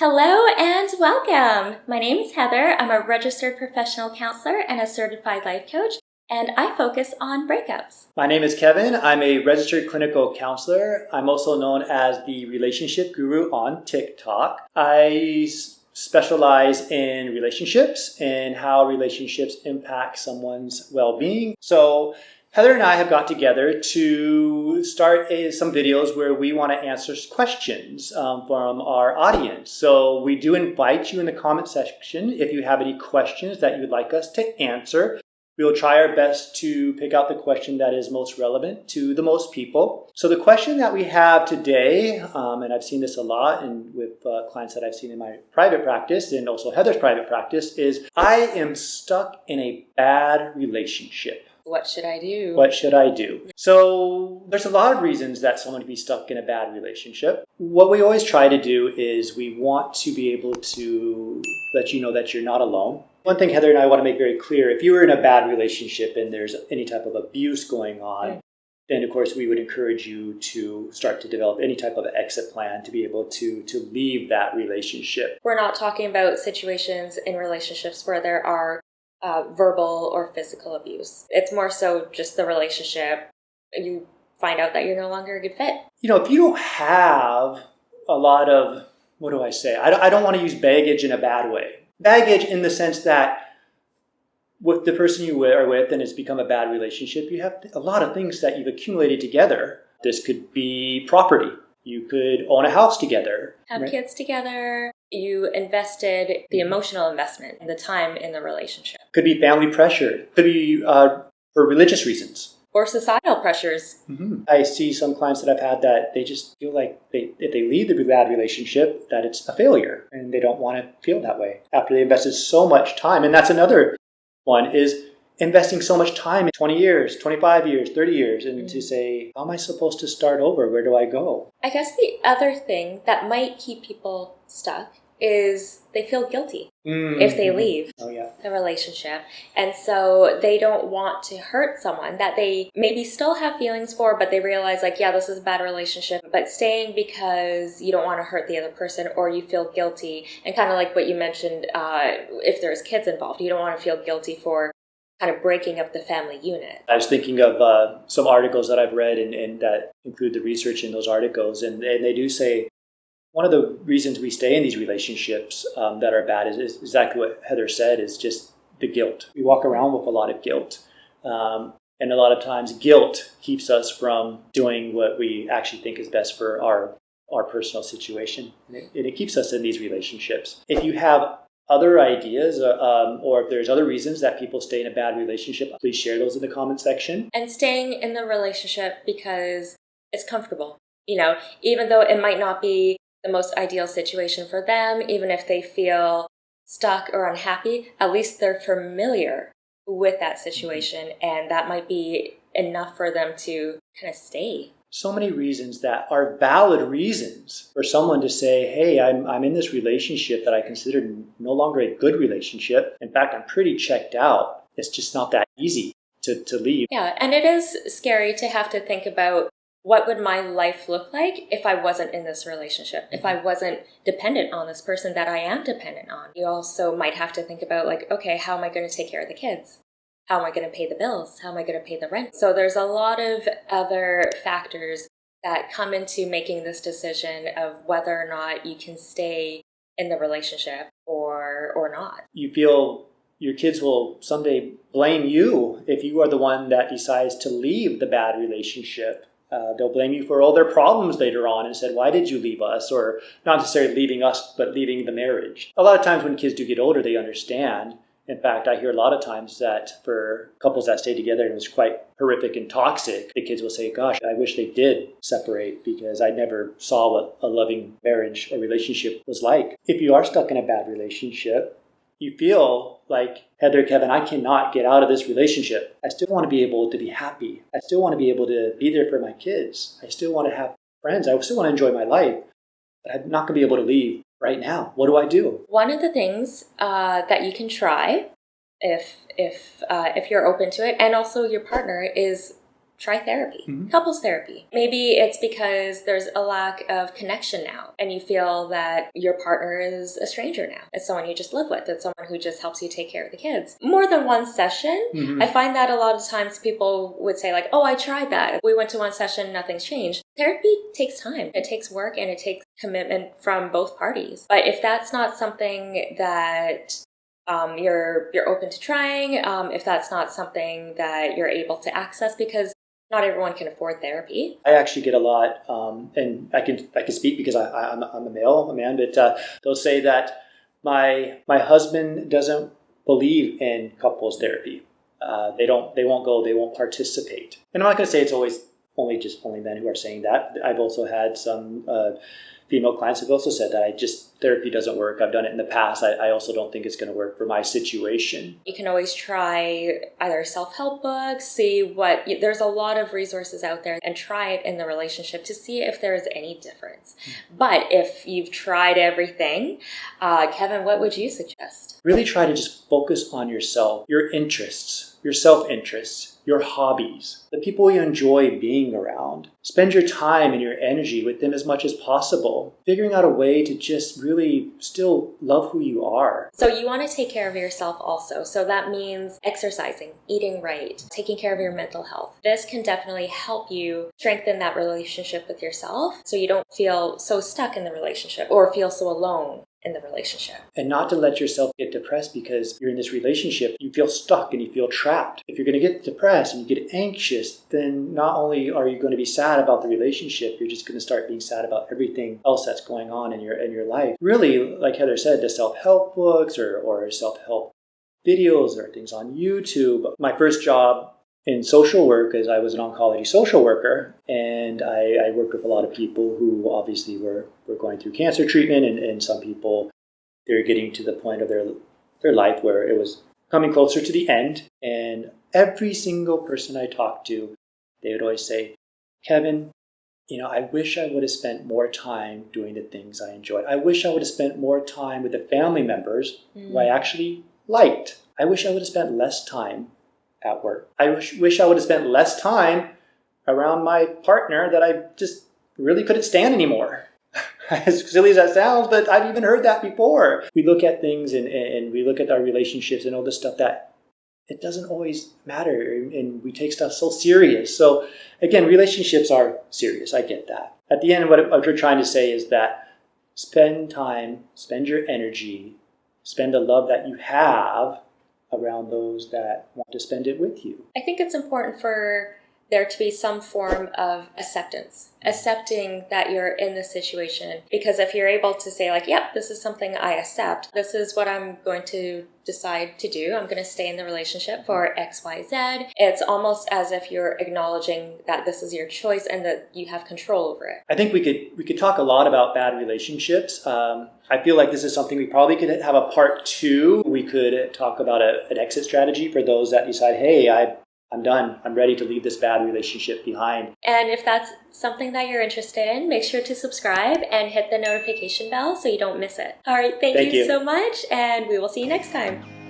Hello and welcome. My name is Heather. I'm a registered professional counselor and a certified life coach, and I focus on breakups. My name is Kevin. I'm a registered clinical counselor. I'm also known as the relationship guru on TikTok. I specialize in relationships and how relationships impact someone's well-being. So Heather and I have got together to start some videos where we want to answer questions from our audience. So we do invite you in the comment section if you have any questions that you'd like us to answer. We'll try our best to pick out the question that is most relevant to the most people. So the question that we have today, and I've seen this a lot and with clients that I've seen in my private practice and also Heather's private practice, is I am stuck in a bad relationship. What should I do? What should I do? So there's a lot of reasons that someone would be stuck in a bad relationship. What we always try to do is we want to be able to let you know that you're not alone. One thing Heather and I want to make very clear, if you were in a bad relationship and there's any type of abuse going on, then of course we would encourage you to start to develop any type of exit plan to be able to leave that relationship. We're not talking about situations in relationships where there are verbal or physical abuse. It's more so just the relationship. You find out that you're no longer a good fit. You know, if you don't have a lot of, what do I say? I don't want to use baggage in a bad way. Baggage in the sense that with the person you are with and it's become a bad relationship, you have a lot of things that you've accumulated together. This could be property. You could own a house together. Have kids together. You invested the emotional investment, the time in the relationship. Could be family pressure. Could be for religious reasons. Or societal pressures. Mm-hmm. I see some clients that I've had that they just feel like if they leave the bad relationship, that it's a failure. And they don't want to feel that way after they invested so much time. And that's another one, is investing so much time in 20 years, 25 years, 30 years, and to say, how am I supposed to start over? Where do I go? I guess the other thing that might keep people stuck is they feel guilty if they leave the relationship. And so they don't want to hurt someone that they maybe still have feelings for, but they realize this is a bad relationship. But staying because you don't want to hurt the other person or you feel guilty. And kind of like what you mentioned, if there's kids involved, you don't want to feel guilty for kind of breaking up the family unit. I was thinking of some articles that I've read and that include the research in those articles. And they do say, one of the reasons we stay in these relationships that are bad is exactly what Heather said, is just the guilt. We walk around with a lot of guilt. And a lot of times guilt keeps us from doing what we actually think is best for our personal situation. And it keeps us in these relationships. If you have other ideas or if there's other reasons that people stay in a bad relationship, please share those in the comment section. And staying in the relationship because it's comfortable. You know, even though it might not be the most ideal situation for them, even if they feel stuck or unhappy, at least they're familiar with that situation, and that might be enough for them to kind of stay. So many reasons that are valid reasons for someone to say, hey, I'm in this relationship that I consider no longer a good relationship. In fact, I'm pretty checked out. It's just not that easy to leave. Yeah, and it is scary to have to think about, what would my life look like if I wasn't in this relationship? If I wasn't dependent on this person that I am dependent on? You also might have to think about okay, how am I going to take care of the kids? How am I going to pay the bills? How am I going to pay the rent? So there's a lot of other factors that come into making this decision of whether or not you can stay in the relationship or not. You feel your kids will someday blame you if you are the one that decides to leave the bad relationship. They'll blame you for all their problems later on and said, why did you leave us? Or not necessarily leaving us, but leaving the marriage. A lot of times when kids do get older, they understand. In fact, I hear a lot of times that for couples that stay together and it was quite horrific and toxic, the kids will say, gosh, I wish they did separate because I never saw what a loving marriage or relationship was like. If you are stuck in a bad relationship, you feel like, Heather, Kevin, I cannot get out of this relationship. I still want to be able to be happy. I still want to be able to be there for my kids. I still want to have friends. I still want to enjoy my life. But I'm not going to be able to leave right now. What do I do? One of the things that you can try, if you're open to it, and also your partner, is try therapy, couples therapy. Maybe it's because there's a lack of connection now and you feel that your partner is a stranger now. It's someone you just live with. It's someone who just helps you take care of the kids. More than one session. I find that a lot of times people would say like, oh, I tried that. We went to one session, nothing's changed. Therapy takes time. It takes work and it takes commitment from both parties. But if that's not something that you're open to trying, if that's not something that you're able to access, because not everyone can afford therapy. I actually get a lot, and I can speak because I'm a man, but they'll say that my husband doesn't believe in couples therapy. They won't go, they won't participate. And I'm not going to say it's always only men who are saying that. I've also had some female clients who've also said that therapy doesn't work. I've done it in the past. I also don't think it's going to work for my situation. You can always try either self-help books, there's a lot of resources out there, and try it in the relationship to see if there's any difference. But if you've tried everything, Kevin, what would you suggest? Really try to just focus on yourself, your interests, your self-interests, your hobbies, the people you enjoy being around. Spend your time and your energy with them as much as possible, figuring out a way to just really still love who you are. So you want to take care of yourself also. So that means exercising, eating right, taking care of your mental health. This can definitely help you strengthen that relationship with yourself so you don't feel so stuck in the relationship or feel so alone in the relationship. And not to let yourself get depressed because you're in this relationship, you feel stuck and you feel trapped. If you're going to get depressed and you get anxious, then not only are you going to be sad about the relationship, you're just going to start being sad about everything else that's going on in your life. Really, like Heather said, the self-help books or self-help videos or things on YouTube. My first job in social work is I was an oncology social worker, and I worked with a lot of people who obviously were going through cancer treatment, and some people, they were getting to the point of their life where it was coming closer to the end. And every single person I talked to, they would always say, Kevin, I wish I would have spent more time doing the things I enjoyed. I wish I would have spent more time with the family members who I actually liked. I wish I would have spent less time at work. I wish I would have spent less time around my partner that I just really couldn't stand anymore. As silly as that sounds, but I've even heard that before. We look at things and we look at our relationships and all this stuff that it doesn't always matter, and we take stuff so serious. So again, relationships are serious. I get that. At the end, what we're trying to say is that spend time, spend your energy, spend the love that you have around those that want to spend it with you. I think it's important for there to be some form of accepting that you're in this situation. Because if you're able to say like, yep, this is something I accept, this is what I'm going to decide to do, I'm going to stay in the relationship for X, Y, Z. It's almost as if you're acknowledging that this is your choice and that you have control over it. I think we could talk a lot about bad relationships. I feel like this is something we probably could have a part 2. We could talk about an exit strategy for those that decide, hey, I'm done. I'm ready to leave this bad relationship behind. And if that's something that you're interested in, make sure to subscribe and hit the notification bell so you don't miss it. All right, thank you so much, and we will see you next time.